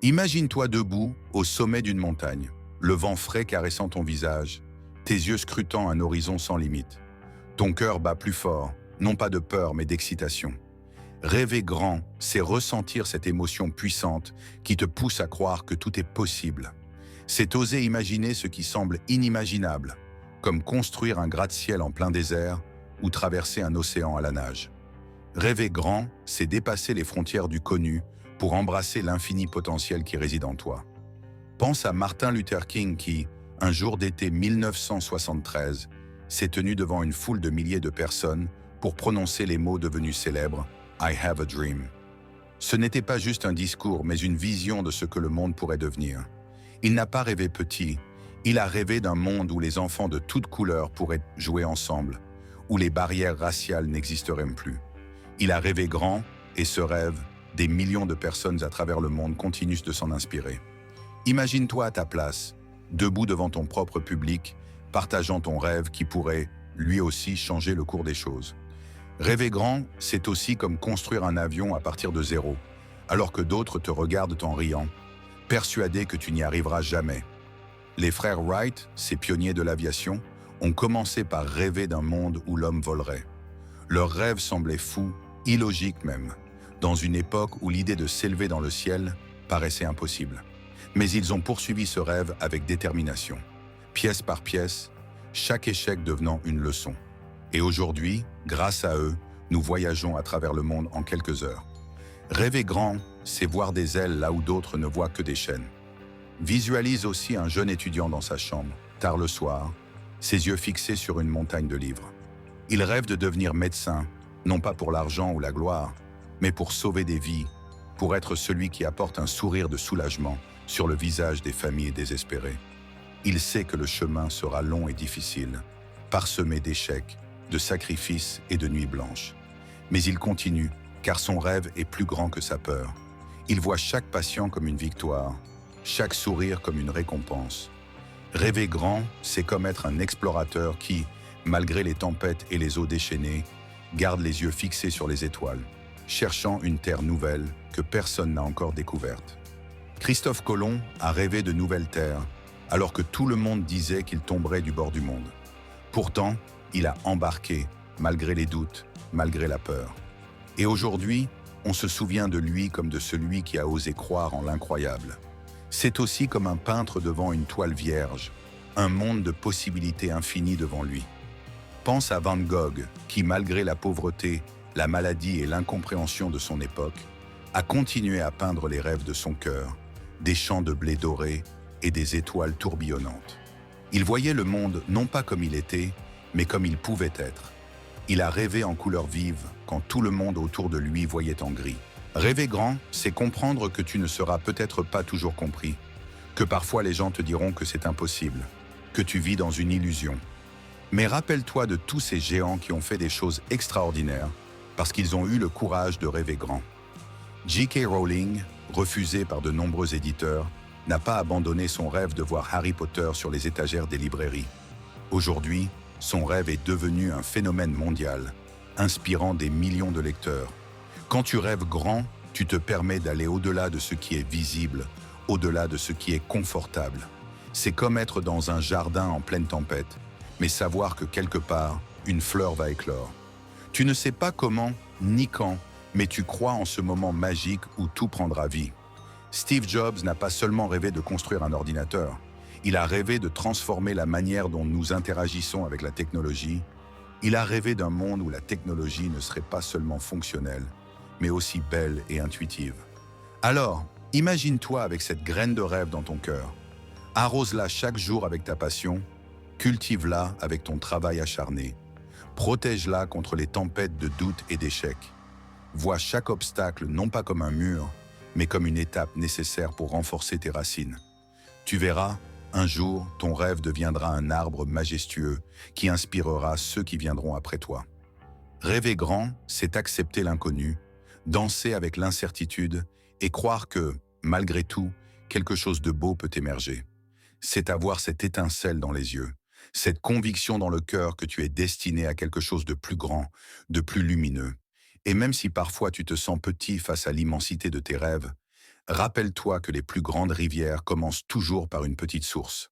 Imagine-toi debout au sommet d'une montagne, le vent frais caressant ton visage, tes yeux scrutant un horizon sans limite. Ton cœur bat plus fort, non pas de peur mais d'excitation. Rêver grand, c'est ressentir cette émotion puissante qui te pousse à croire que tout est possible. C'est oser imaginer ce qui semble inimaginable, comme construire un gratte-ciel en plein désert ou traverser un océan à la nage. Rêver grand, c'est dépasser les frontières du connu pour embrasser l'infini potentiel qui réside en toi. Pense à Martin Luther King qui, un jour d'été 1973, s'est tenu devant une foule de milliers de personnes pour prononcer les mots devenus célèbres « I have a dream ». Ce n'était pas juste un discours, mais une vision de ce que le monde pourrait devenir. Il n'a pas rêvé petit, il a rêvé d'un monde où les enfants de toutes couleurs pourraient jouer ensemble, où les barrières raciales n'existeraient plus. Il a rêvé grand, et ce rêve, des millions de personnes à travers le monde continuent de s'en inspirer. Imagine-toi à ta place, debout devant ton propre public, partageant ton rêve qui pourrait, lui aussi, changer le cours des choses. Rêver grand, c'est aussi comme construire un avion à partir de zéro, alors que d'autres te regardent en riant, persuadés que tu n'y arriveras jamais. Les frères Wright, ces pionniers de l'aviation, ont commencé par rêver d'un monde où l'homme volerait. Leur rêve semblait fou, illogique même, dans une époque où l'idée de s'élever dans le ciel paraissait impossible. Mais ils ont poursuivi ce rêve avec détermination. Pièce par pièce, chaque échec devenant une leçon. Et aujourd'hui, grâce à eux, nous voyageons à travers le monde en quelques heures. Rêver grand, c'est voir des ailes là où d'autres ne voient que des chaînes. Visualise aussi un jeune étudiant dans sa chambre, tard le soir, ses yeux fixés sur une montagne de livres. Il rêve de devenir médecin, non pas pour l'argent ou la gloire, mais pour sauver des vies, pour être celui qui apporte un sourire de soulagement sur le visage des familles désespérées. Il sait que le chemin sera long et difficile, parsemé d'échecs, de sacrifices et de nuits blanches. Mais il continue, car son rêve est plus grand que sa peur. Il voit chaque patient comme une victoire, chaque sourire comme une récompense. Rêver grand, c'est comme être un explorateur qui, malgré les tempêtes et les eaux déchaînées, garde les yeux fixés sur les étoiles, cherchant une terre nouvelle que personne n'a encore découverte. Christophe Colomb a rêvé de nouvelles terres, alors que tout le monde disait qu'il tomberait du bord du monde. Pourtant, il a embarqué, malgré les doutes, malgré la peur. Et aujourd'hui, on se souvient de lui comme de celui qui a osé croire en l'incroyable. C'est aussi comme un peintre devant une toile vierge, un monde de possibilités infinies devant lui. Pense à Van Gogh, qui, malgré la pauvreté, la maladie et l'incompréhension de son époque, a continué à peindre les rêves de son cœur, des champs de blé doré et des étoiles tourbillonnantes. Il voyait le monde non pas comme il était, mais comme il pouvait être. Il a rêvé en couleurs vives quand tout le monde autour de lui voyait en gris. Rêver grand, c'est comprendre que tu ne seras peut-être pas toujours compris, que parfois les gens te diront que c'est impossible, que tu vis dans une illusion. Mais rappelle-toi de tous ces géants qui ont fait des choses extraordinaires parce qu'ils ont eu le courage de rêver grand. J.K. Rowling, refusée par de nombreux éditeurs, n'a pas abandonné son rêve de voir Harry Potter sur les étagères des librairies. Aujourd'hui, son rêve est devenu un phénomène mondial, inspirant des millions de lecteurs. Quand tu rêves grand, tu te permets d'aller au-delà de ce qui est visible, au-delà de ce qui est confortable. C'est comme être dans un jardin en pleine tempête, mais savoir que quelque part, une fleur va éclore. Tu ne sais pas comment, ni quand, mais tu crois en ce moment magique où tout prendra vie. Steve Jobs n'a pas seulement rêvé de construire un ordinateur, il a rêvé de transformer la manière dont nous interagissons avec la technologie. Il a rêvé d'un monde où la technologie ne serait pas seulement fonctionnelle, mais aussi belle et intuitive. Alors, imagine-toi avec cette graine de rêve dans ton cœur. Arrose-la chaque jour avec ta passion, cultive-la avec ton travail acharné. Protège-la contre les tempêtes de doutes et d'échecs. Vois chaque obstacle non pas comme un mur, mais comme une étape nécessaire pour renforcer tes racines. Tu verras, un jour, ton rêve deviendra un arbre majestueux qui inspirera ceux qui viendront après toi. Rêver grand, c'est accepter l'inconnu, danser avec l'incertitude et croire que, malgré tout, quelque chose de beau peut émerger. C'est avoir cette étincelle dans les yeux, cette conviction dans le cœur que tu es destiné à quelque chose de plus grand, de plus lumineux. Et même si parfois tu te sens petit face à l'immensité de tes rêves, Rappelle-toi que les plus grandes rivières commencent toujours par une petite source.